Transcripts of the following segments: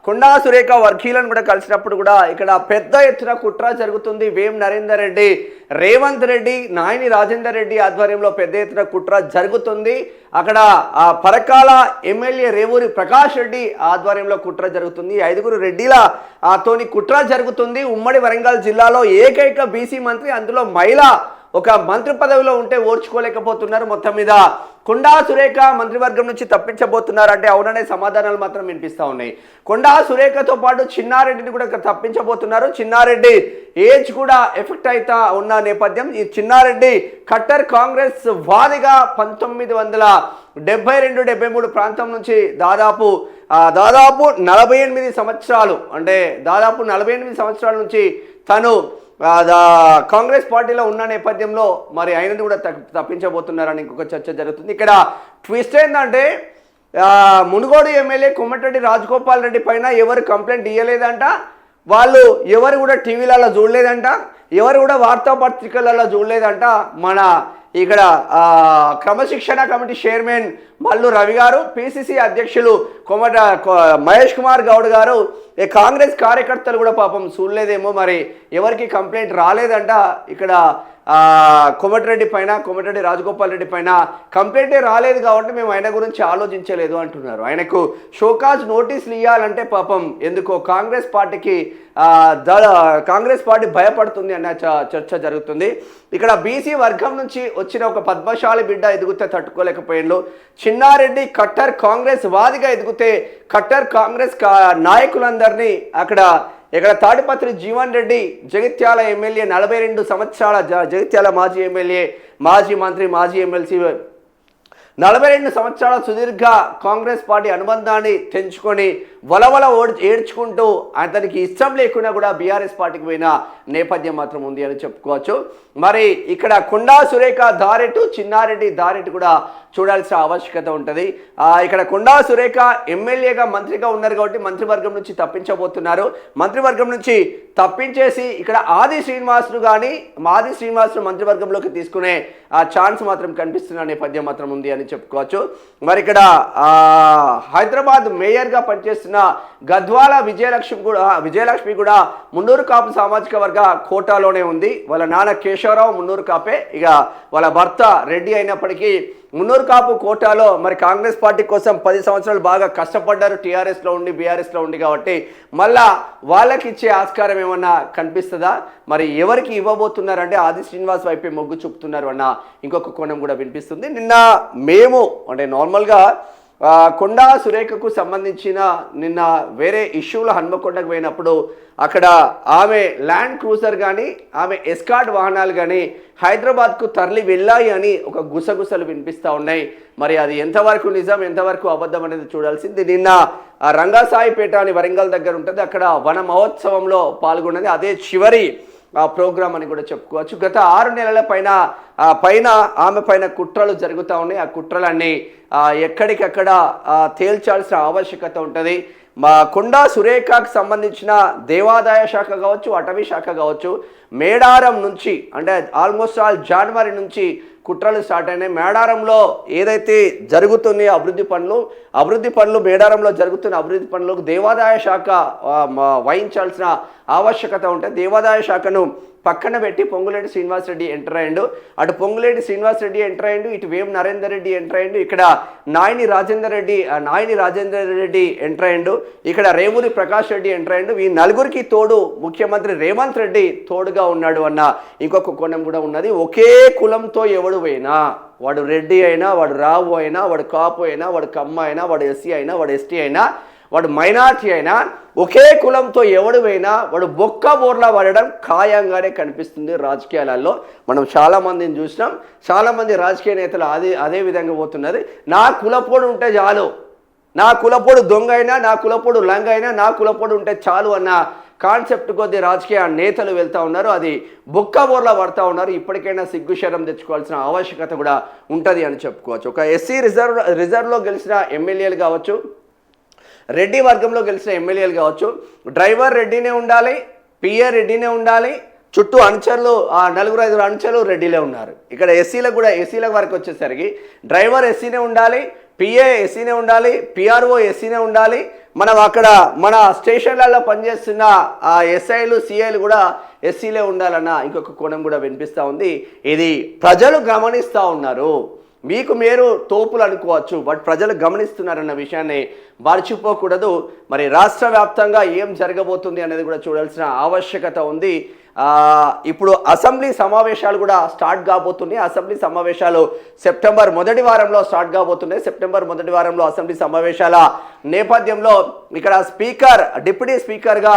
కొండా సురేఖ వర్గీయులను కూడా కలిసినప్పుడు కూడా ఇక్కడ పెద్ద ఎత్తున కుట్ర జరుగుతుంది. వేం నరేందర్ రెడ్డి, రేవంత్ రెడ్డి, నాయని రాజేందర్ రెడ్డి ఆధ్వర్యంలో పెద్ద ఎత్తున కుట్ర జరుగుతుంది. అక్కడ పరకాల ఎమ్మెల్యే రేవూరి ప్రకాష్ రెడ్డి ఆధ్వర్యంలో కుట్ర జరుగుతుంది. 5 రెడ్డిల తోని కుట్ర జరుగుతుంది. ఉమ్మడి వరంగల్ జిల్లాలో ఏకైక బీసీ మంత్రి, అందులో మహిళ ఒక మంత్రి పదవిలో ఉంటే ఓర్చుకోలేకపోతున్నారు. మొత్తం మీద కొండా సురేఖ మంత్రివర్గం నుంచి తప్పించబోతున్నారు అంటే అవుననే సమాధానాలు మాత్రం వినిపిస్తూ ఉన్నాయి. కొండా సురేఖతో పాటు చిన్నారెడ్డిని కూడా చిన్నారెడ్డి చిన్నారెడ్డి ఏజ్ కూడా ఎఫెక్ట్ అవుతా ఉన్న నేపథ్యం. ఈ చిన్నారెడ్డి కట్టర్ కాంగ్రెస్ వాదిగా 1972-73 ప్రాంతం నుంచి దాదాపు 48 సంవత్సరాలు, అంటే దాదాపు 48 సంవత్సరాల నుంచి తను కాంగ్రెస్ పార్టీలో ఉన్న నేపథ్యంలో మరి ఆయనని కూడా తప్పించబోతున్నారని ఇంకొక చర్చ జరుగుతుంది. ఇక్కడ ట్విస్ట్ ఏంటంటే మునుగోడు ఎమ్మెల్యే కోమటిరెడ్డి రాజగోపాల్ రెడ్డి పైన ఎవరు కంప్లైంట్ ఇవ్వలేదంట, వాళ్ళు ఎవరు కూడా టీవీలలో చూడలేదంట, ఎవరు కూడా వార్తాపత్రికలలో చూడలేదంట. మన ఇక్కడ క్రమశిక్షణ కమిటీ చైర్మన్ మల్లు రవి గారు, పిసిసి అధ్యక్షులు మహేష్ కుమార్ గౌడ్ గారు, కాంగ్రెస్ కార్యకర్తలు కూడా పాపం చూడలేదేమో, మరి ఎవరికి కంప్లైంట్ రాలేదంట. ఇక్కడ కోమటిరెడ్డి రాజగోపాల్ రెడ్డి పైన కంప్లైంటే రాలేదు కాబట్టి మేము ఆయన గురించి ఆలోచించలేదు అంటున్నారు. ఆయనకు షోకాజ్ నోటీసులు ఇవ్వాలంటే పాపం ఎందుకో కాంగ్రెస్ పార్టీ భయపడుతుంది అన్న చర్చ జరుగుతుంది. ఇక్కడ బీసీ వర్గం నుంచి వచ్చిన ఒక పద్మశాలి బిడ్డ ఎదుగుతే తట్టుకోలేకపోయిండు. చిన్నారెడ్డి కట్టర్ కాంగ్రెస్ వాదిగా ఎదిగితే కట్టర్ కాంగ్రెస్ నాయకులందరినీ ఇక్కడ తాడిపత్రి జీవన్ రెడ్డి, జగిత్యాల ఎమ్మెల్యే 42 సంవత్సరాల జగిత్యాల మాజీ ఎమ్మెల్యే, మాజీ మంత్రి, మాజీ ఎమ్మెల్సీ 42 సంవత్సరాల సుదీర్ఘ కాంగ్రెస్ పార్టీ అనుబంధాన్ని తెంచుకొని వలవల ఏడ్చుకుంటూ అతనికి ఇష్టం లేకుండా కూడా బీఆర్ఎస్ పార్టీకి పోయిన నేపథ్యం మాత్రం ఉంది అని చెప్పుకోవచ్చు. మరి ఇక్కడ కొండా సురేఖ దారెటు, చిన్నారెడ్డి దారెటు కూడా చూడాల్సిన ఆవశ్యకత ఉంటుంది. ఇక్కడ కొండా సురేఖ ఎమ్మెల్యేగా మంత్రిగా ఉన్నారు కాబట్టి మంత్రివర్గం నుంచి తప్పించబోతున్నారు. మంత్రివర్గం నుంచి తప్పించేసి ఇక్కడ ఆది శ్రీనివాసును మంత్రివర్గంలోకి తీసుకునే ఛాన్స్ మాత్రం కనిపిస్తున్న నేపథ్యం మాత్రం ఉంది అని చెప్పుకోవచ్చు. మరి ఇక్కడ హైదరాబాద్ మేయర్గా పనిచేస్తున్న గద్వాల విజయలక్ష్మి కూడా మున్నూరు కాపు సామాజిక వర్గ కోటాలోనే ఉంది. వాళ్ళ నాన్న కేశవరావు మున్నూరు కాపే, ఇక వాళ్ళ భర్త రెడ్డి అయినప్పటికీ మున్నూరు కాపు కోటాలో మరి కాంగ్రెస్ పార్టీ కోసం 10 సంవత్సరాలు బాగా కష్టపడ్డారు, టీఆర్ఎస్లో ఉండి బీఆర్ఎస్లో ఉండి కాబట్టి మళ్ళా వాళ్ళకి ఇచ్చే ఆస్కారం ఏమన్నా కనిపిస్తుందా? మరి ఎవరికి ఇవ్వబోతున్నారంటే ఆది శ్రీనివాస్ వైపే మొగ్గు చూపుతున్నారు అన్న ఇంకొక కోణం కూడా వినిపిస్తుంది. నిన్న మేము అంటే నార్మల్గా కొండా సురేఖకు సంబంధించిన నిన్న వేరే ఇష్యూలో హన్మకొండకు పోయినప్పుడు అక్కడ ఆమె ల్యాండ్ క్రూజర్ కానీ ఆమె ఎస్కార్ట్ వాహనాలు కానీ హైదరాబాద్కు తరలి వెళ్ళాయి అని ఒక గుసగుసలు వినిపిస్తూ ఉన్నాయి. మరి అది ఎంతవరకు నిజం, ఎంతవరకు అబద్ధం అనేది చూడాల్సింది. నిన్న రంగసాయిపేట అని వరంగల్ దగ్గర ఉంటుంది, అక్కడ వన మహోత్సవంలో పాల్గొన్నది అదే చివరి ప్రోగ్రామ్ అని కూడా చెప్పుకోవచ్చు. గత 6 నెలల పైన ఆమె పైన కుట్రలు జరుగుతూ ఉన్నాయి. ఆ కుట్రలన్నీ ఎక్కడికక్కడ తేల్చాల్సిన ఆవశ్యకత ఉంటుంది. మా కొండా సురేఖకు సంబంధించిన దేవాదాయ శాఖ కావచ్చు, అటవీ శాఖ కావచ్చు, మేడారం నుంచి అంటే ఆల్మోస్ట్ జనవరి నుంచి కుట్రలు స్టార్ట్ అయినాయి. మేడారంలో ఏదైతే జరుగుతున్నాయో అభివృద్ధి పనులు మేడారంలో జరుగుతున్న అభివృద్ధి పనులకు దేవాదాయ శాఖ వహించాల్సిన ఆవశ్యకత ఉంటే దేవాదాయ శాఖను పక్కన పెట్టి పొంగులేటి శ్రీనివాసరెడ్డి ఎంటర్ అయ్యిండు. అటు పొంగులేటి శ్రీనివాసరెడ్డి ఎంటర్ అయ్యిండు, ఇటు వేం నరేందర్ రెడ్డి ఎంటర్ అయ్యిండు, ఇక్కడ నాయని రాజేందర్ రెడ్డి ఎంటర్ అయ్యిండు, ఇక్కడ రేవూరి ప్రకాష్ రెడ్డి ఎంటర్ అయ్యిండు. ఈ నలుగురికి తోడు ముఖ్యమంత్రి రేవంత్ రెడ్డి తోడుగా ఉన్నాడు అన్న ఇంకొక కోణం కూడా ఉన్నది. ఒకే కులంతో ఎవడు పోయినా, వాడు రెడ్డి అయినా, వాడు రావు అయినా, వాడు కాపు అయినా, వాడు కమ్మ అయినా, వాడు ఎస్సీ అయినా, వాడు ఎస్టీ అయినా, వాడు మైనార్టీ అయినా, ఒకే కులంతో ఎవడు పోయినా వాడు బొక్క బోర్లా పడడం ఖాయంగానే కనిపిస్తుంది రాజకీయాలలో. మనం చాలామందిని చూసినాం, చాలామంది రాజకీయ నేతలు అదే విధంగా పోతున్నది. నా కులపోడు ఉంటే చాలు, నా కులపోడు దొంగ అయినా, నా కులపోడు లంగ అయినా, నా కులపోడు ఉంటే చాలు అన్న కాన్సెప్ట్ కొద్ది రాజకీయ నేతలు వెళ్తూ ఉన్నారు. అది బొక్క బోర్లా పడుతూ ఉన్నారు. ఇప్పటికైనా సిగ్గుశరం తెచ్చుకోవాల్సిన ఆవశ్యకత కూడా ఉంటుంది అని చెప్పుకోవచ్చు. ఒక ఎస్సీ రిజర్వ్లో గెలిచిన ఎమ్మెల్యేలు కావచ్చు, రెడ్డి వర్గంలో గెలిచిన ఎమ్మెల్యేలు కావచ్చు, డ్రైవర్ రెడ్డినే ఉండాలి, పిఏ రెడ్డినే ఉండాలి, చుట్టూ అనుచరులు 4-5 అనుచరులు రెడ్డిలే ఉన్నారు. ఇక్కడ ఎస్సీల వరకు వచ్చేసరికి డ్రైవర్ ఎస్సీనే ఉండాలి, పిఏ ఎస్సీనే ఉండాలి, పిఆర్ఓ ఎస్సీనే ఉండాలి, మనం అక్కడ మన స్టేషన్లలో పనిచేస్తున్న ఎస్ఐలు సిఐలు కూడా ఎస్సీలే ఉండాలన్న ఇంకొక కోణం కూడా వినిపిస్తూ ఉంది. ఇది ప్రజలు గమనిస్తూ ఉన్నారు. మీకు మీరు తోపులు అనుకోవచ్చు, బట్ ప్రజలు గమనిస్తున్నారన్న విషయాన్ని మర్చిపోకూడదు. మరి రాష్ట్ర వ్యాప్తంగా ఏం జరగబోతుంది అనేది కూడా చూడాల్సిన ఆవశ్యకత ఉంది. ఇప్పుడు అసెంబ్లీ సమావేశాలు కూడా స్టార్ట్ కాబోతున్నాయి. అసెంబ్లీ సమావేశాలు సెప్టెంబర్ మొదటి వారంలో స్టార్ట్ కాబోతున్నాయి. సెప్టెంబర్ మొదటి వారంలో అసెంబ్లీ సమావేశాల నేపథ్యంలో ఇక్కడ స్పీకర్, డిప్యూటీ స్పీకర్గా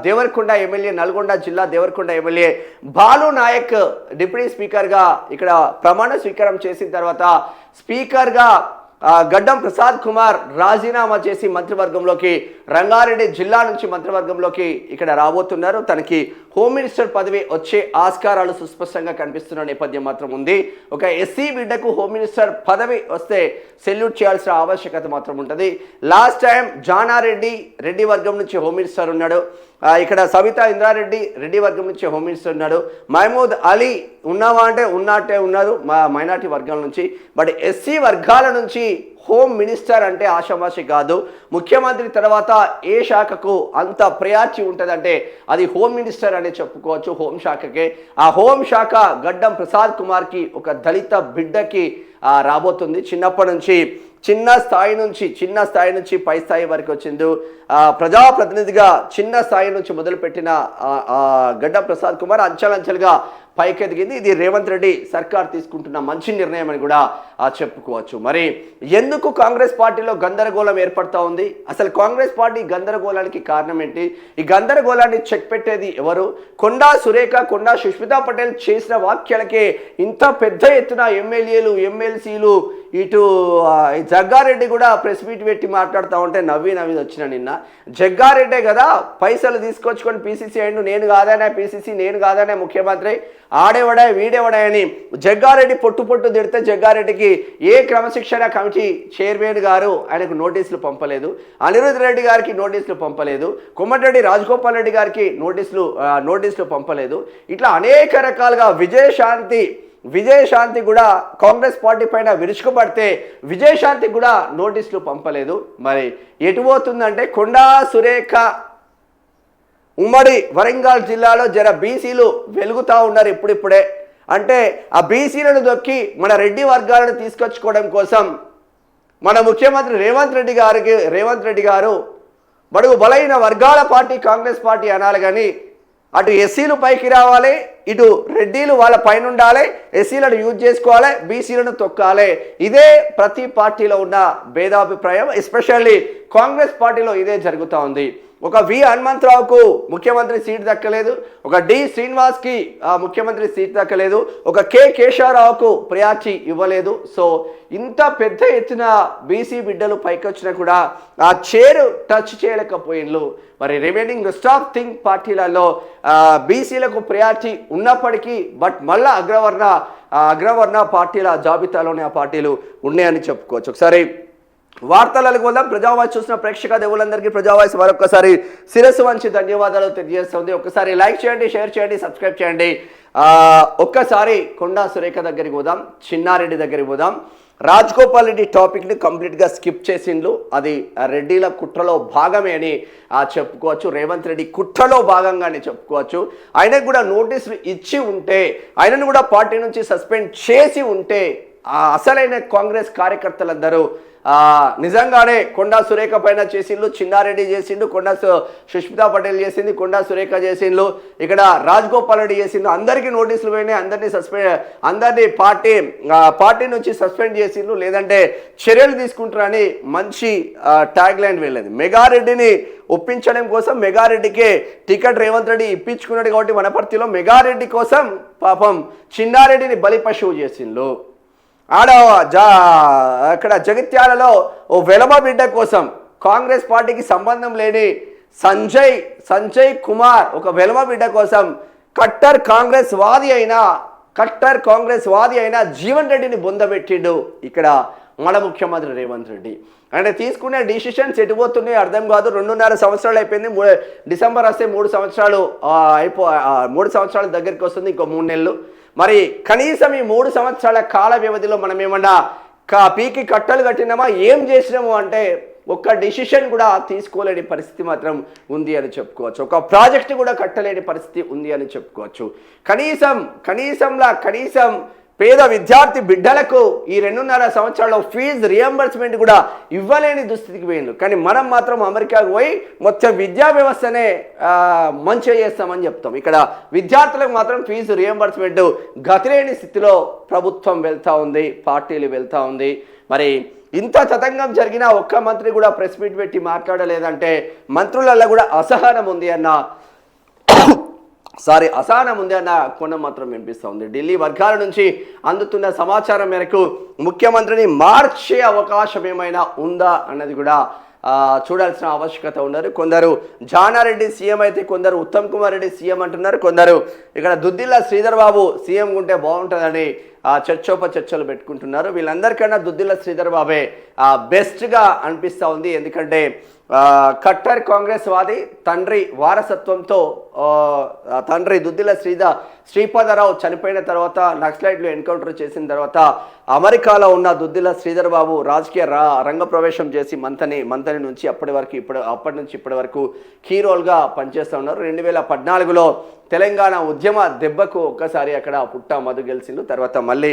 దేవరకొండ ఎమ్మెల్యే, నల్గొండ జిల్లా దేవరకొండ ఎమ్మెల్యే బాలు నాయక్ డిప్యూటీ స్పీకర్గా ఇక్కడ ప్రమాణ స్వీకారం చేసిన తర్వాత స్పీకర్గా గడ్డం ప్రసాద్ కుమార్ రాజీనామా చేసి మంత్రివర్గంలోకి, రంగారెడ్డి జిల్లా నుంచి మంత్రివర్గంలోకి ఇక్కడ రాబోతున్నారు. తనకి హోమ్ మినిస్టర్ పదవి వచ్చే ఆస్కారాలు సుస్పష్టంగా కనిపిస్తున్న నేపథ్యం మాత్రం ఉంది. ఒక ఎస్సీ బిడ్డకు హోమ్ మినిస్టర్ పదవి వస్తే సెల్యూట్ చేయాల్సిన ఆవశ్యకత మాత్రం ఉంటుంది. లాస్ట్ టైం జానారెడ్డి రెడ్డి వర్గం నుంచి హోమ్ మినిస్టర్ ఉన్నాడు. ఇక్కడ సవితా ఇంద్రారెడ్డి రెడ్డి వర్గం నుంచి హోమ్ మినిస్టర్ ఉన్నాడు. మహమూద్ అలీ ఉన్నావా అంటే ఉన్నట్టే ఉన్నారు మైనార్టీ వర్గాల నుంచి. బట్ ఎస్సీ వర్గాల నుంచి హోమ్ మినిస్టర్ అంటే ఆషామాషి కాదు. ముఖ్యమంత్రి తర్వాత ఏ శాఖకు అంత ప్రయారిటీ ఉంటుందంటే అది హోమ్ మినిస్టర్ అనే చెప్పుకోవచ్చు, హోమ్ శాఖకే. ఆ హోమ్ శాఖ గడ్డం ప్రసాద్ కుమార్కి, ఒక దళిత బిడ్డకి రాబోతుంది. చిన్నప్పటి నుంచి చిన్న స్థాయి నుంచి పై స్థాయి వరకు వచ్చింది. ప్రజాప్రతినిధిగా చిన్న స్థాయి నుంచి మొదలుపెట్టిన గడ్డం ప్రసాద్ కుమార్ అంచెలంచెలుగా పైకెదిగింది. ఇది రేవంత్ రెడ్డి సర్కార్ తీసుకుంటున్న మంచి నిర్ణయం అని కూడా చెప్పుకోవచ్చు. మరి ఎందుకు కాంగ్రెస్ పార్టీలో గందరగోళం ఏర్పడతా ఉంది? అసలు కాంగ్రెస్ పార్టీ గందరగోళానికి కారణం ఏంటి? ఈ గందరగోళాన్ని చెక్ పెట్టేది ఎవరు? కొండా సురేఖ, కొండా సుష్మితా పటేల్ చేసిన వ్యాఖ్యలకే ఇంత పెద్ద ఎత్తున ఎమ్మెల్యేలు, ఎమ్మెల్సీలు, ఇటు జగ్గారెడ్డి కూడా ప్రెస్ మీట్ పెట్టి మాట్లాడుతూ ఉంటే నవ్వి వచ్చిన నిన్న. జగ్గారెడ్డే కదా పైసలు తీసుకొచ్చుకొని పీసీసీ అయిండు, నేను కాదనే పీసీసీ, నేను కాదనే ముఖ్యమంత్రి, ఆడేవడా వీడేవడా అని జగ్గారెడ్డి పొట్టు తిడితే జగ్గారెడ్డికి ఏ క్రమశిక్షణ కమిటీ చైర్మన్ గారు ఆయనకు నోటీసులు పంపలేదు, అనిరుద్ రెడ్డి గారికి నోటీసులు పంపలేదు, కోమటిరెడ్డి రాజగోపాల్ రెడ్డి గారికి నోటీసులు పంపలేదు. ఇట్లా అనేక రకాలుగా విజయశాంతి కూడా కాంగ్రెస్ పార్టీ పైన విరుచుకుపడితే విజయశాంతి కూడా నోటీసులు పంపలేదు. మరి ఎటు పోతుందంటే కొండా సురేఖ ఉమ్మడి వరంగల్ జిల్లాలో బీసీలు వెలుగుతూ ఉన్నారు ఇప్పుడిప్పుడే. అంటే ఆ బీసీలను దొక్కి మన రెడ్డి వర్గాలను తీసుకొచ్చుకోవడం కోసం మన ముఖ్యమంత్రి రేవంత్ రెడ్డి గారు బడుగు బలైన వర్గాల పార్టీ కాంగ్రెస్ పార్టీ అనాలి, కానీ అటు ఎస్సీలు పైకి రావాలి, ఇటు రెడ్డిలు వాళ్ళ పైన ఉండాలి, ఎస్సీలను యూజ్ చేసుకోవాలి, బీసీలను తొక్కాలి. ఇదే ప్రతి పార్టీలో ఉన్న భేదాభిప్రాయం. ఎస్పెషల్లీ కాంగ్రెస్ పార్టీలో ఇదే జరుగుతూ ఉంది. ఒక వి హనుమంతరావుకు ముఖ్యమంత్రి సీట్ దక్కలేదు, ఒక డి శ్రీనివాస్కి ముఖ్యమంత్రి సీట్ దక్కలేదు, ఒక కె కేశవరావుకు ప్రయారిటీ ఇవ్వలేదు. సో ఇంత పెద్ద ఎత్తున బీసీ బిడ్డలు పైకొచ్చినా కూడా ఆ చైర్ టచ్ చేయలేకపోయిండ్రు. మరి రిమైనింగ్ రెస్ట్ ఆఫ్ థింగ్ పార్టీలలో బీసీలకు ప్రయారిటీ ఉన్నప్పటికీ బట్ మళ్ళా అగ్రవర్ణ పార్టీల జాబితాలోనే ఆ పార్టీలు ఉన్నాయని చెప్పుకోవచ్చు. ఒకసారి వార్తలకు వెళ్దాం. ప్రజావాయిస్ చూసిన ప్రేక్షక దేవులందరికీ ప్రజావాయిస్ మరొకసారి శిరస్సు వంచి ధన్యవాదాలు తెలియజేస్తుంది. ఒకసారి లైక్ చేయండి, షేర్ చేయండి, సబ్స్క్రైబ్ చేయండి. ఒక్కసారి కొండా సురేఖ దగ్గరికి పోదాం, చిన్నారెడ్డి దగ్గరికి పోదాం. రాజగోపాల్ రెడ్డి టాపిక్ని కంప్లీట్గా స్కిప్ చేసిండ్రు. అది రెడ్డిల కుట్రలో భాగమే అని చెప్పుకోవచ్చు. రేవంత్ రెడ్డి కుట్రలో భాగంగానే చెప్పుకోవచ్చు. ఆయనకు కూడా నోటీసులు ఇచ్చి ఉంటే, ఆయనను కూడా పార్టీ నుంచి సస్పెండ్ చేసి ఉంటే అసలైన కాంగ్రెస్ కార్యకర్తలందరూ నిజంగానే కొండా సురేఖ పైన చేసిండ్రు, చిన్నారెడ్డి చేసిండు, సుష్మితా పటేల్ చేసింది, కొండా సురేఖ చేసిండ్రు, ఇక్కడ రాజగోపాల్ రెడ్డి చేసిండు, అందరికీ నోటీసులు పోయినాయి, అందరినీ పార్టీ నుంచి సస్పెండ్ చేసిండ్రు, లేదంటే చర్యలు తీసుకుంటారని మంచి ట్యాగ్ లైన్ వెళ్ళేది. మెగారెడ్డిని ఒప్పించడం కోసం మెగారెడ్డికే టికెట్ రేవంత్ రెడ్డి ఇప్పించుకున్నాడు కాబట్టి వనపర్తిలో మెగారెడ్డి కోసం పాపం చిన్నారెడ్డిని బలి పశువు చేసిండ్రు. అక్కడ జగిత్యాలలో ఓ వెలమ బిడ్డ కోసం కాంగ్రెస్ పార్టీకి సంబంధం లేని సంజయ్ కుమార్ ఒక వెలమ బిడ్డ కోసం కట్టర్ కాంగ్రెస్ వాది అయిన జీవన్ రెడ్డిని బొందబెట్టిండు ఇక్కడ మన ముఖ్యమంత్రి రేవంత్ రెడ్డి. అంటే తీసుకునే డిసిషన్స్ ఎటుపోతున్నాయి అర్థం కాదు. 2.5 సంవత్సరాలు అయిపోయింది. డిసెంబర్ వస్తే 3 సంవత్సరాలు 3 సంవత్సరాల దగ్గరికి వస్తుంది, ఇంకో 3 నెలలు. మరి కనీసం ఈ 3 సంవత్సరాల కాల వ్యవధిలో మనం ఏమన్నా పీకి కట్టలు కట్టినామా, ఏం చేసినాము అంటే ఒక్క డిసిషన్ కూడా తీసుకోలేని పరిస్థితి మాత్రం ఉంది అని చెప్పుకోవచ్చు. ఒక ప్రాజెక్ట్ కూడా కట్టలేని పరిస్థితి ఉంది అని చెప్పుకోవచ్చు. కనీసం పేద విద్యార్థి బిడ్డలకు ఈ 2.5 సంవత్సరాల్లో ఫీజు రియంబర్స్మెంట్ కూడా ఇవ్వలేని దుస్థితికి పోయింది. కానీ మనం మాత్రం అమెరికాకు పోయి మొత్తం విద్యా వ్యవస్థనే మంచిగా చేస్తామని చెప్తాం. ఇక్కడ విద్యార్థులకు మాత్రం ఫీజు రియంబర్స్మెంట్ గతిలేని స్థితిలో ప్రభుత్వం వెళ్తూ ఉంది, పార్టీలు వెళ్తూ ఉంది. మరి ఇంత తతంగం జరిగినా ఒక్క మంత్రి కూడా ప్రెస్ మీట్ పెట్టి మాట్లాడలేదంటే మంత్రులలో కూడా అసహనం ఉంది అన్న కోణం మాత్రం వినిపిస్తూ ఉంది. ఢిల్లీ వర్గాల నుంచి అందుతున్న సమాచారం మేరకు ముఖ్యమంత్రిని మార్చే అవకాశం ఏమైనా ఉందా అన్నది కూడా చూడాల్సిన ఆవశ్యకత ఉన్నారు. కొందరు జానారెడ్డి సీఎం అయితే కొందరు ఉత్తమ్ కుమార్ రెడ్డి సీఎం అంటున్నారు. కొందరు ఇక్కడ దుద్దిల్ల శ్రీధర్ బాబు సీఎం ఉంటే బాగుంటుందని చర్చలు పెట్టుకుంటున్నారు. వీళ్ళందరికన్నా దుద్దిల్ల శ్రీధర్ బాబే బెస్ట్గా అనిపిస్తూ ఉంది. ఎందుకంటే కట్టర్ కాంగ్రెస్ వాది, తండ్రి వారసత్వంతో తండ్రి దుద్దిల్ల శ్రీపాదరావు చనిపోయిన తర్వాత నక్సలైట్లు ఎన్కౌంటర్ చేసిన తర్వాత అమెరికాలో ఉన్న దుద్దిల్ల శ్రీధర్ బాబు రాజకీయ రంగ ప్రవేశం చేసి మంతని నుంచి అప్పటి నుంచి ఇప్పటి వరకు కీ రోల్గా పనిచేస్తూ ఉన్నారు. 2014లో తెలంగాణ ఉద్యమ దెబ్బకు ఒక్కసారి అక్కడ పుట్ట మధు గెలిచిండు. తర్వాత మళ్ళీ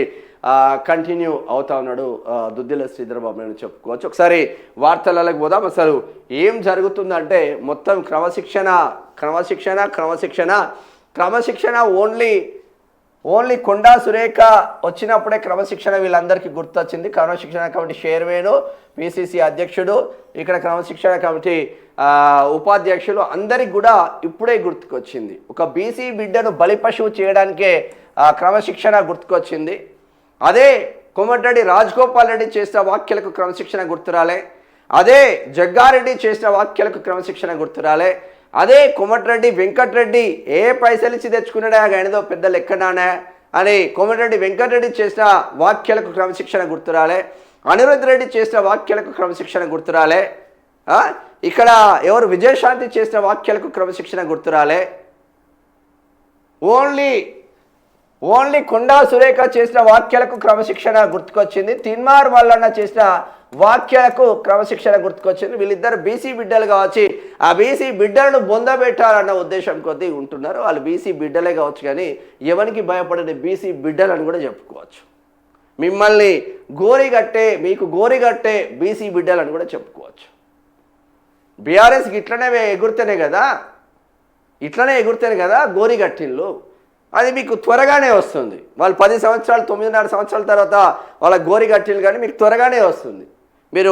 కంటిన్యూ అవుతా ఉన్నాడు దుద్దిల్ల శ్రీధర్ బాబు అని చెప్పుకోవచ్చు. ఒకసారి వార్తలకు పోదాం. అసలు ఏం జరుగుతుందంటే మొత్తం క్రమశిక్షణ ఓన్లీ కొండా సురేఖ వచ్చినప్పుడే క్రమశిక్షణ వీళ్ళందరికీ గుర్తొచ్చింది. క్రమశిక్షణ కమిటీ చైర్మన్, పిసిసి అధ్యక్షుడు, ఇక్కడ క్రమశిక్షణ కమిటీ ఉపాధ్యక్షులు అందరికి కూడా ఇప్పుడే గుర్తుకొచ్చింది. ఒక బీసీ బిడ్డను బలిపశువు చేయడానికే క్రమశిక్షణ గుర్తుకొచ్చింది. అదే కోమటిరెడ్డి రాజగోపాల్ రెడ్డి చేసిన వ్యాఖ్యలకు క్రమశిక్షణ గుర్తురాలే, అదే జగ్గారెడ్డి చేసిన వ్యాఖ్యలకు క్రమశిక్షణ గుర్తురాలే, అదే కోమటిరెడ్డి వెంకటరెడ్డి ఏ పైసలు ఇచ్చి తెచ్చుకున్నాడా ఆయనదో పెద్ద లెక్కనానే అని కోమటిరెడ్డి వెంకటరెడ్డి చేసిన వ్యాఖ్యలకు క్రమశిక్షణ గుర్తురాలే, అనిరుద్ధ్ రెడ్డి చేసిన వ్యాఖ్యలకు క్రమశిక్షణ గుర్తురాలే, ఇక్కడ ఎవరు విజయశాంతి చేసిన వ్యాఖ్యలకు క్రమశిక్షణ గుర్తురాలే, ఓన్లీ కొండా సురేఖ చేసిన వ్యాఖ్యలకు క్రమశిక్షణ గుర్తుకొచ్చింది, తిన్మార్ మల్లన్న చేసిన వ్యాఖ్యలకు క్రమశిక్షణ గుర్తుకొచ్చింది. వీళ్ళిద్దరు బీసీ బిడ్డలు కావచ్చు, ఆ బీసీ బిడ్డలను బొందబెట్టాలన్న ఉద్దేశం కొద్దీ ఉంటున్నారు. వాళ్ళు బీసీ బిడ్డలే కావచ్చు, కానీ ఎవరికి భయపడని బీసీ బిడ్డలని కూడా చెప్పుకోవచ్చు. మిమ్మల్ని మీకు గోరిగట్టే బీసీ బిడ్డలని కూడా చెప్పుకోవచ్చు. బీఆర్ఎస్కి ఇట్లనే ఎగురుతేనే కదా గోరిగట్టిళ్ళు. అది మీకు త్వరగానే వస్తుంది. వాళ్ళు 10 సంవత్సరాలు 9.5 సంవత్సరాల తర్వాత వాళ్ళ గోరిగట్టిళ్ళు కానీ మీకు త్వరగానే వస్తుంది. మీరు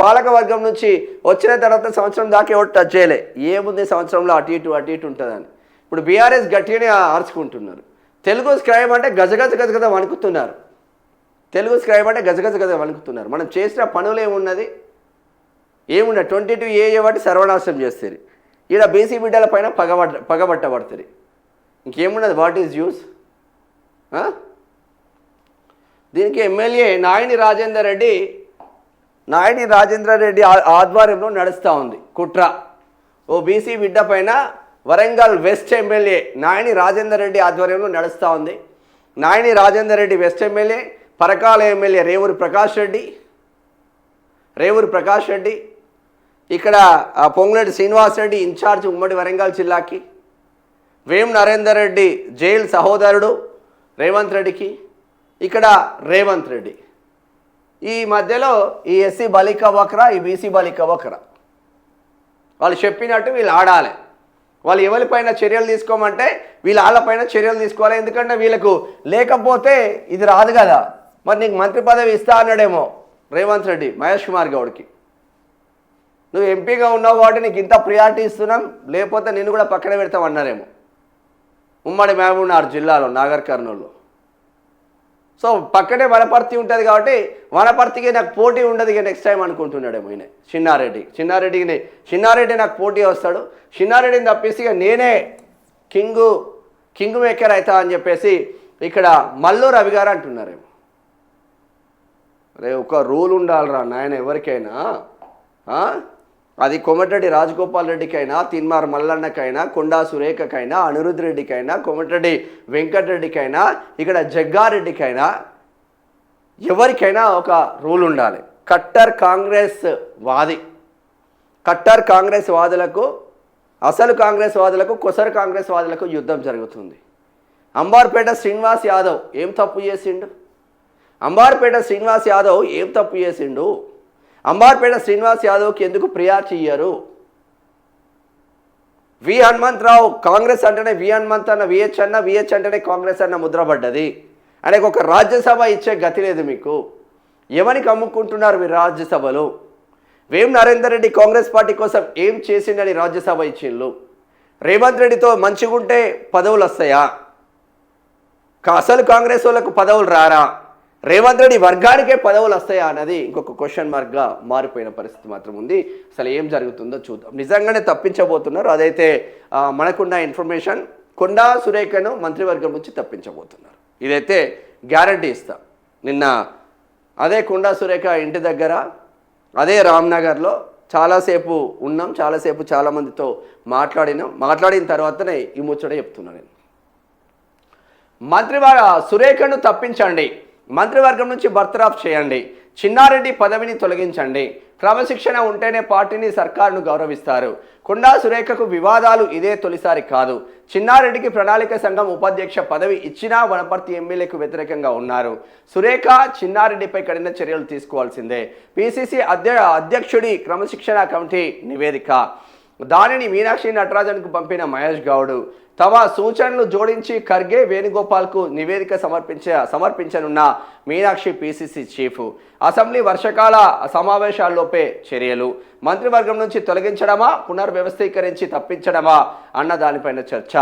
పాలక వర్గం నుంచి వచ్చిన తర్వాత సంవత్సరం దాకా ఎవరు టచ్ చేయలే, ఏముంది సంవత్సరంలో అటు ఇటు ఉంటుందని. ఇప్పుడు బీఆర్ఎస్ గట్టిగానే అరుచుకుంటున్నారు. తెలుగు స్క్రైబ్ అంటే గజగజ వణుకుతున్నారు. మనం చేసిన పనులు ఏమున్నది 22A వాటి సర్వనాశనం చేస్తారు. ఈడ బీసీ బిడ్డల పైన పగబట్టబడుతుంది. ఇంకేమున్నది, వాట్ ఈజ్ యూస్? దీనికి ఎమ్మెల్యే నాయని రాజేందర్ రెడ్డి ఆధ్వర్యంలో నడుస్తూ ఉంది కుట్ర. ఓ బీసీ బిడ్డ పైన వరంగల్ వెస్ట్ ఎమ్మెల్యే నాయని రాజేందర్ రెడ్డి ఆధ్వర్యంలో నడుస్తూ ఉంది. Nayani Rajender Reddy west MLA, Parakala MLA Revuri Prakash Reddy, ఇక్కడ పొంగులేటి శ్రీనివాసరెడ్డి ఇన్ఛార్జ్ ఉమ్మడి వరంగల్ జిల్లాకి, వేం నరేందర్ రెడ్డి జైల్ సహోదరుడు రేవంత్ రెడ్డికి, ఇక్కడ రేవంత్ రెడ్డి. ఈ మధ్యలో ఈ ఎస్సీ బాలిక వక్రా, ఈ బీసీ బాలిక వక్రా. వాళ్ళు చెప్పినట్టు వీళ్ళు ఆడాలి. వాళ్ళు ఎవరిపైన చర్యలు తీసుకోమంటే వీళ్ళు వాళ్ళపైన చర్యలు తీసుకోవాలి. ఎందుకంటే వీళ్ళకు లేకపోతే ఇది రాదు కదా. మరి నీకు మంత్రి పదవి ఇస్తా అన్నాడేమో రేవంత్ రెడ్డి మహేష్ కుమార్ గౌడ్కి. నువ్వు ఎంపీగా ఉన్నావు కాబట్టి నీకు ఇంత ప్రియారిటీ ఇస్తున్నాం, లేకపోతే నిన్ను కూడా పక్కన పెడతాం అన్నారేమో ఉమ్మడి మహబూబ్నగర్ జిల్లాలో నాగర్ కర్నూలులో. సో పక్కనే వనపర్తి ఉంటుంది కాబట్టి వనపర్తికి నాకు పోటీ ఉండదు ఇక నెక్స్ట్ టైం అనుకుంటున్నాడేమో ఈయన చిన్నారెడ్డి నాకు పోటీ వస్తాడు, చిన్నారెడ్డిని తప్పేసి ఇక నేనే కింగ్ మేకర్ అవుతా అని చెప్పేసి ఇక్కడ మల్లు రవి గారు అంటున్నారేమో. రే ఒక రూల్ ఉండాలిరా నాయన ఎవరికైనా. అది కోమటిరెడ్డి రాజగోపాల్ రెడ్డికైనా, తిన్మార్ మల్లన్నకైనా, కొండా సురేఖకైనా, అనిరుద్ధ్ రెడ్డికైనా, కోమటిరెడ్డి వెంకటరెడ్డికైనా, ఇక్కడ జగ్గారెడ్డికైనా, ఎవరికైనా ఒక రూల్ ఉండాలి. కట్టర్ కాంగ్రెస్ వాది కట్టర్ కాంగ్రెస్ వాదులకు, అసలు కాంగ్రెస్ వాదులకు, కొసరు కాంగ్రెస్ వాదులకు యుద్ధం జరుగుతుంది. అంబార్పేట శ్రీనివాస్ యాదవ్ ఏం తప్పు చేసిండు? అంబార్పేట శ్రీనివాస్ యాదవ్ ఏం తప్పు చేసిండు? అంబార్పేట శ్రీనివాస్ యాదవ్కి ఎందుకు ప్రియారిటీ ఇయ్యరు? వి హనుమంతరావు కాంగ్రెస్ అంటేనే వి హనుమంత్ అన్న, విహెచ్ అన్న, విహెచ్ అంటేనే కాంగ్రెస్ అన్న ముద్రపడ్డది. ఆయనకు ఒక రాజ్యసభ ఇచ్చే గతి లేదు మీకు. ఎవరికి అమ్ముకుంటున్నారు మీరు రాజ్యసభలో? వేం నరేందర్ రెడ్డి కాంగ్రెస్ పార్టీ కోసం ఏం చేసిండని రాజ్యసభ ఇచ్చిళ్ళు? రేవంత్ రెడ్డితో మంచిగుంటే పదవులు వస్తాయా? అసలు కాంగ్రెస్ వాళ్ళకు పదవులు రారా? రేవంత్ రెడ్డి వర్గానికే పదవులు వస్తాయా అన్నది ఇంకొక క్వశ్చన్ మార్క్గా మారిపోయిన పరిస్థితి మాత్రం ఉంది. అసలు ఏం జరుగుతుందో చూద్దాం. నిజంగానే తప్పించబోతున్నారు. అదైతే మనకున్న ఇన్ఫర్మేషన్. కొండా సురేఖను మంత్రివర్గం నుంచి తప్పించబోతున్నారు. ఇదైతే గ్యారంటీ ఇస్తాం. నిన్న అదే కొండా సురేఖ ఇంటి దగ్గర, అదే రామ్నగర్లో చాలాసేపు ఉన్నాం, చాలాసేపు చాలామందితో మాట్లాడిన తర్వాతనే ఈ ముచ్చట చెప్తున్నాను నేను. సురేఖను తప్పించండి, మంత్రివర్గం నుంచి బర్తరాఫ్ చేయండి, చిన్నారెడ్డి పదవిని తొలగించండి, క్రమశిక్షణ ఉంటేనే పార్టీని, సర్కారును గౌరవిస్తారు. కొండా సురేఖకు వివాదాలు ఇదే తొలిసారి కాదు. చిన్నారెడ్డికి ప్రణాళిక సంఘం ఉపాధ్యక్ష పదవి ఇచ్చినా వనపర్తి ఎమ్మెల్యేకు వ్యతిరేకంగా ఉన్నారు. సురేఖ చిన్నారెడ్డిపై కఠిన చర్యలు తీసుకోవాల్సిందే. పిసిసి అధ్యక్షుడి క్రమశిక్షణ కమిటీ నివేదిక, దానిని మీనాక్షి నటరాజన్కు పంపిన మహేష్ గౌడ్, తమ సూచనలు జోడించి ఖర్గే, వేణుగోపాల్కు నివేదిక సమర్పించనున్న మీనాక్షి పిసిసి చీఫ్, అసెంబ్లీ వర్షకాల సమావేశాల్లోపే చర్యలు, మంత్రివర్గం నుంచి తొలగించడమా, పునర్వ్యవస్థీకరించి తప్పించడమా అన్న దానిపైన చర్చ.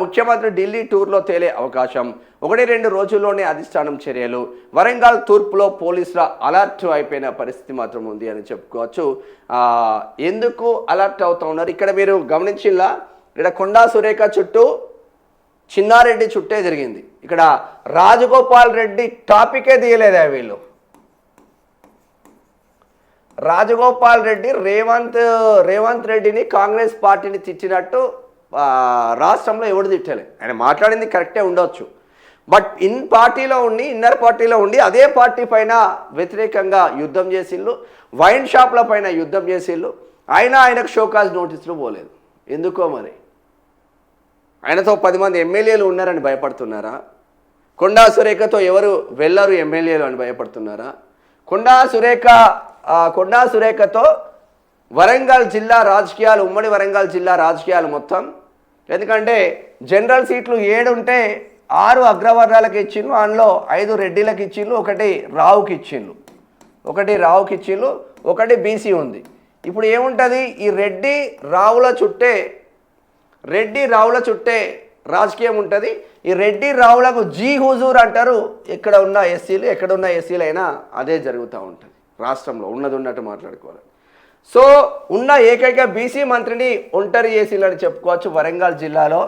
ముఖ్యమంత్రి ఢిల్లీ టూర్లో తేలే అవకాశం, 1-2 రోజుల్లోనే అధిష్టానం చర్యలు. వరంగల్ తూర్పులో పోలీసుల అలర్ట్ అయిపోయిన పరిస్థితి మాత్రం ఉంది అని చెప్పుకోవచ్చు. ఎందుకు అలర్ట్ అవుతా ఉన్నారు ఇక్కడ మీరు గమనించిల్లా? ఇక్కడ కొండా సురేఖ చుట్టూ చిన్నారెడ్డి చుట్టే జరిగింది. ఇక్కడ రాజగోపాల్ రెడ్డి టాపికే తీయలేదా వీళ్ళు? రాజగోపాల్ రెడ్డి రేవంత్ రెడ్డిని కాంగ్రెస్ పార్టీని తిట్టినట్టు రాష్ట్రంలో ఎవడు తిట్టలే. ఆయన మాట్లాడింది కరెక్టే ఉండొచ్చు, బట్ ఇన్నర్ పార్టీలో ఉండి అదే పార్టీ పైన వ్యతిరేకంగా యుద్ధం చేసిళ్ళు, వైన్ షాప్ల పైన యుద్ధం చేసిళ్ళు. ఆయనకు షోకాజ్ నోటీసులు పోలేదు. ఎందుకో మరి? ఆయనతో 10 మంది ఎమ్మెల్యేలు ఉన్నారని భయపడుతున్నారా? కొండా సురేఖతో ఎవరు వెళ్ళరు ఎమ్మెల్యేలు అని భయపడుతున్నారా? కొండా సురేఖతో వరంగల్ జిల్లా రాజకీయాలు, ఉమ్మడి వరంగల్ జిల్లా రాజకీయాలు మొత్తం. ఎందుకంటే జనరల్ సీట్లు 7 ఉంటే 6 అగ్రవర్ణాలకు ఇచ్చిండ్రు, అందులో 5 రెడ్డిలకు ఇచ్చిండ్రు, 1 రావుకి ఇచ్చిండ్రు, 1 బీసీ ఉంది. ఇప్పుడు ఏముంటుంది? ఈ రెడ్డి రావుల చుట్టే రాజకీయం ఉంటుంది. ఈ రెడ్డి రావులకు జీ హుజూర్ అంటారు. ఎక్కడ ఉన్న ఎస్సీలు అయినా అదే జరుగుతూ ఉంటుంది. రాష్ట్రంలో ఉన్నట్టు మాట్లాడుకోవాలి. సో ఉన్న ఏకైక బీసీ మంత్రిని ఒంటరి చేసిలని చెప్పుకోవచ్చు. వరంగల్ జిల్లాలో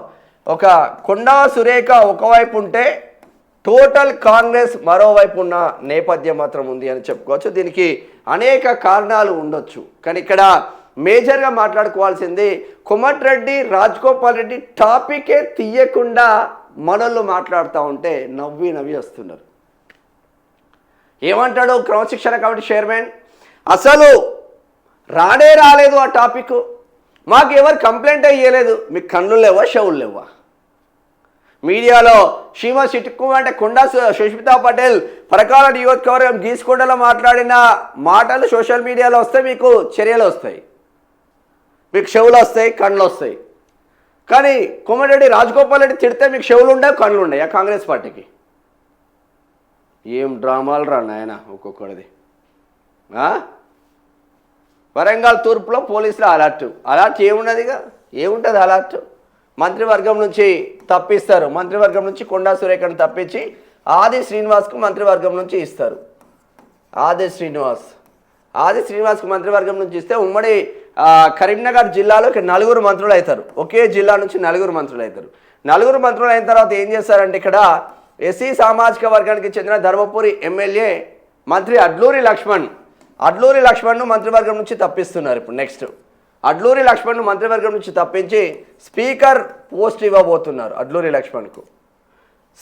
ఒక కొండా సురేఖ ఒకవైపు ఉంటే టోటల్ కాంగ్రెస్ మరోవైపు ఉన్న నేపథ్యం మాత్రం ఉంది అని చెప్పుకోవచ్చు. దీనికి అనేక కారణాలు ఉండొచ్చు, కానీ ఇక్కడ మేజర్గా మాట్లాడుకోవాల్సింది కోమటిరెడ్డి, రాజగోపాల్ రెడ్డి టాపికే తీయకుండా మనల్ని మాట్లాడుతూ ఉంటే నవ్వి వస్తున్నారు. ఏమంటాడు క్రమశిక్షణ కమిటీ చైర్మన్? అసలు రాలేదు ఆ టాపిక్. మాకు ఎవరు కంప్లైంట్ అయ్యలేదు. మీకు కన్నులు లేవా, చెవులు లేవా? మీడియాలో సీమ చిటుక్కు అంటే కొండా సుష్మితా పటేల్ పరకాల నియోజకవర్గం గీసుకొండలో మాట్లాడిన మాటలు సోషల్ మీడియాలో వస్తే మీకు చర్యలు వస్తాయి, మీకు చెవులు వస్తాయి, కళ్ళు వస్తాయి. కానీ కోమటిరెడ్డి రాజగోపాల్ రెడ్డి తిడితే మీకు చెవులు ఉండవు, కళ్ళు ఉండవు. కాంగ్రెస్ పార్టీకి ఏం డ్రామాలు రా నాయన ఒక్కొక్కడిది. వరంగల్ తూర్పులో పోలీసుల అలర్ట్ ఏముంటుంది అలర్ట్? మంత్రివర్గం నుంచి తప్పిస్తారు. మంత్రివర్గం నుంచి కొండా సురేఖను తప్పించి ఆది శ్రీనివాస్కు మంత్రివర్గం నుంచి ఇస్తారు. ఆది శ్రీనివాస్కు మంత్రివర్గం నుంచి ఇస్తే ఉమ్మడి కరీంనగర్ జిల్లాలోకి 4 మంత్రులు అవుతారు. ఒకే జిల్లా నుంచి 4 మంత్రులు అవుతారు. 4 మంత్రులు అయిన తర్వాత ఏం చేస్తారంటే ఇక్కడ ఎస్సీ సామాజిక వర్గానికి చెందిన ధర్మపురి ఎమ్మెల్యే మంత్రి అడ్లూరి లక్ష్మణ్ను మంత్రివర్గం నుంచి తప్పిస్తున్నారు. ఇప్పుడు నెక్స్ట్ అడ్లూరి లక్ష్మణ్ను మంత్రివర్గం నుంచి తప్పించి స్పీకర్ పోస్ట్ ఇవ్వబోతున్నారు. అడ్లూరి లక్ష్మణ్కు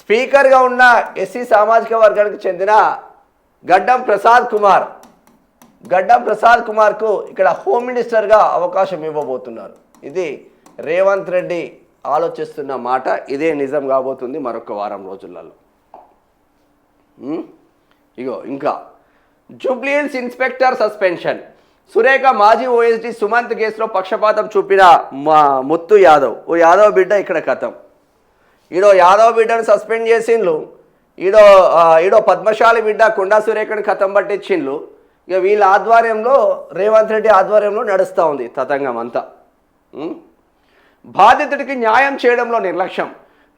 స్పీకర్గా ఉన్న ఎస్సీ సామాజిక వర్గానికి చెందిన గడ్డం ప్రసాద్ కుమార్ గడ్డం ప్రసాద్ కుమార్కు ఇక్కడ హోమ్ మినిస్టర్గా అవకాశం ఇవ్వబోతున్నారు. ఇది రేవంత్ రెడ్డి ఆలోచిస్తున్న మాట. ఇదే నిజం కాబోతుంది మరొక వారం రోజులలో. ఇగో ఇంకా జూబ్లీహిల్స్ ఇన్స్పెక్టర్ సస్పెన్షన్. సురేఖ మాజీ ఓఎస్డీ సుమంత్ కేసులో పక్షపాతం చూపిన ముత్తు యాదవ్, ఓ యాదవ్ బిడ్డ ఇక్కడ కథం. ఈడో యాదవ్ బిడ్డను సస్పెండ్ చేసిండ్లు, ఈడో పద్మశాలి బిడ్డ కొండా సురేఖను కథం పట్టించిండ్లు. ఇక వీళ్ళ ఆధ్వర్యంలో రేవంత్ రెడ్డి ఆధ్వర్యంలో నడుస్తూ ఉంది తతంగం అంతా. బాధితుడికి న్యాయం చేయడంలో నిర్లక్ష్యం,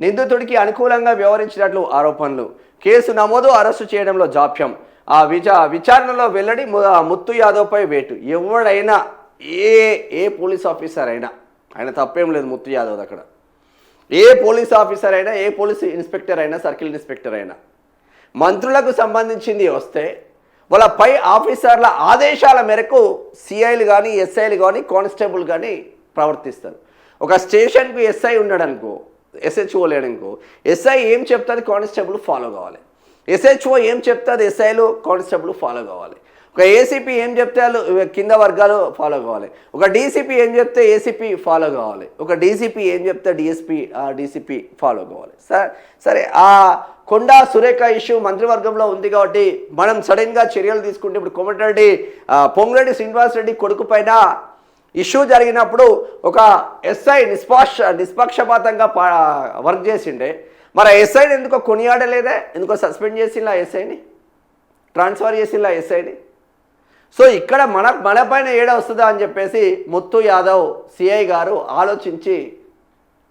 నిందితుడికి అనుకూలంగా వ్యవహరించినట్లు ఆరోపణలు, కేసు నమోదు అరెస్టు చేయడంలో జాప్యం, విచారణలో వెల్లడి ముత్తు యాదవ్పై వేటు. ఎవడైనా ఏ పోలీస్ ఆఫీసర్ అయినా, ఆయన తప్పేం లేదు ముత్తు యాదవ్ అక్కడ, ఏ పోలీస్ ఆఫీసర్ అయినా, ఏ పోలీస్ ఇన్స్పెక్టర్ అయినా, సర్కిల్ ఇన్స్పెక్టర్ అయినా, మంత్రులకు సంబంధించింది వస్తే వాళ్ళ పై ఆఫీసర్ల ఆదేశాల మేరకు సిఐలు కానీ, ఎస్ఐలు కానీ, కానిస్టేబుల్ కానీ ప్రవర్తిస్తారు. ఒక స్టేషన్కు ఎస్ఐ ఉన్నాడనుకో, ఎస్హెచ్ఓ లేడనుకో, ఎస్ఐ ఏం చెప్తుంది కానిస్టేబుల్ ఫాలో కావాలి, ఎస్హెచ్ఓ ఏం చెప్తుంది ఎస్ఐలు కానిస్టేబుల్ ఫాలో కావాలి, ఒక ఏసీపీ ఏం చెప్తే వాళ్ళు కింద వర్గాలు ఫాలో కావాలి, ఒక డీసీపీ ఏం చెప్తే ఏసీపీ ఫాలో కావాలి, ఒక డీసీపీ ఏం చెప్తే డీసీపీ ఫాలో కావాలి. సరే ఆ కొండా సురేఖ ఇష్యూ మంత్రివర్గంలో ఉంది కాబట్టి మనం సడన్గా చర్యలు తీసుకుంటే, ఇప్పుడు కోమటిరెడ్డి పొంగిరెడ్డి శ్రీనివాసరెడ్డి కొడుకు పైన ఇష్యూ జరిగినప్పుడు ఒక ఎస్ఐ నిష్పక్షపాతంగా వర్క్ చేసిండే, మరి ఆ ఎస్ఐని ఎందుకో కొనియాడలేదే, ఎందుకో సస్పెండ్ చేసిందా ఎస్ఐని, ట్రాన్స్ఫర్ చేసిందా ఎస్ఐని. సో ఇక్కడ మన పైన ఏడ వస్తుందా అని చెప్పేసి ముత్తు యాదవ్ సిఐ గారు ఆలోచించి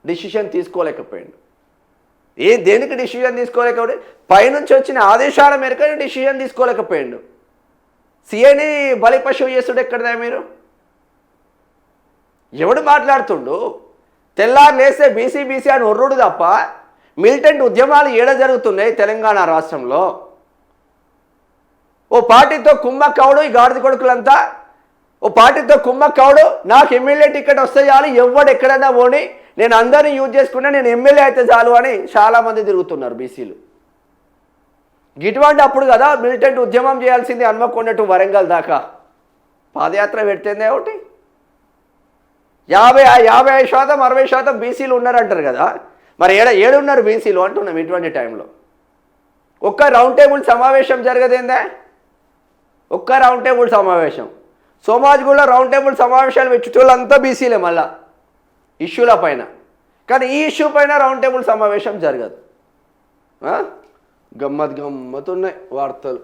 డిసిషన్ తీసుకోలేకపోయాడు. దేనికి డిసిషన్ తీసుకోలేకపోయాడు? పైనుంచి వచ్చిన ఆదేశాల మేరకు డిసిషన్ తీసుకోలేకపోయాడు. సిఐని బలిపశువు చేస్తుడు ఎక్కడదా మీరు? ఎవడు మాట్లాడుతుండు? తెల్లారు లేస్తే బీసీ అని ఒర్రుడు తప్ప మిలిటెంట్ ఉద్యమాలు ఏడ జరుగుతున్నాయి తెలంగాణ రాష్ట్రంలో? ఓ పార్టీతో కుమ్మక్కవుడు, ఈ గాడిద కొడుకులంతా ఓ పార్టీతో కుమ్మక్కవుడు, నాకు ఎమ్మెల్యే టికెట్ వస్తే చాలు, ఎవడు ఎక్కడైనా పోని, నేను అందరినీ యూజ్ చేసుకున్నా, నేను ఎమ్మెల్యే అయితే చాలు అని చాలామంది తిరుగుతున్నారు బీసీలు. ఇటువంటి అప్పుడు కదా మిలిటెంట్ ఉద్యమం చేయాల్సింది, హన్మకొండ టు వరంగల్ దాకా పాదయాత్ర పెడితేనే ఒకటి 55% 60% బీసీలు ఉన్నారంటారు కదా, మరి ఏడున్నారు బీసీలు అంటున్నాం ఇటువంటి టైంలో. ఒక్క రౌండ్ టేబుల్ సమావేశం జరగదేందా? ఒక్క రౌండ్ టేబుల్ సమావేశం, సోమాజిగూడలో రౌండ్ టేబుల్ సమావేశాలు పెట్టేటోళ్ళంతా బీసీలే మళ్ళా ఇష్యూల పైన. కానీ ఈ ఇష్యూ పైన రౌండ్ టేబుల్ సమావేశం జరగదు. గమ్మత్తున్నాయి వార్తలు.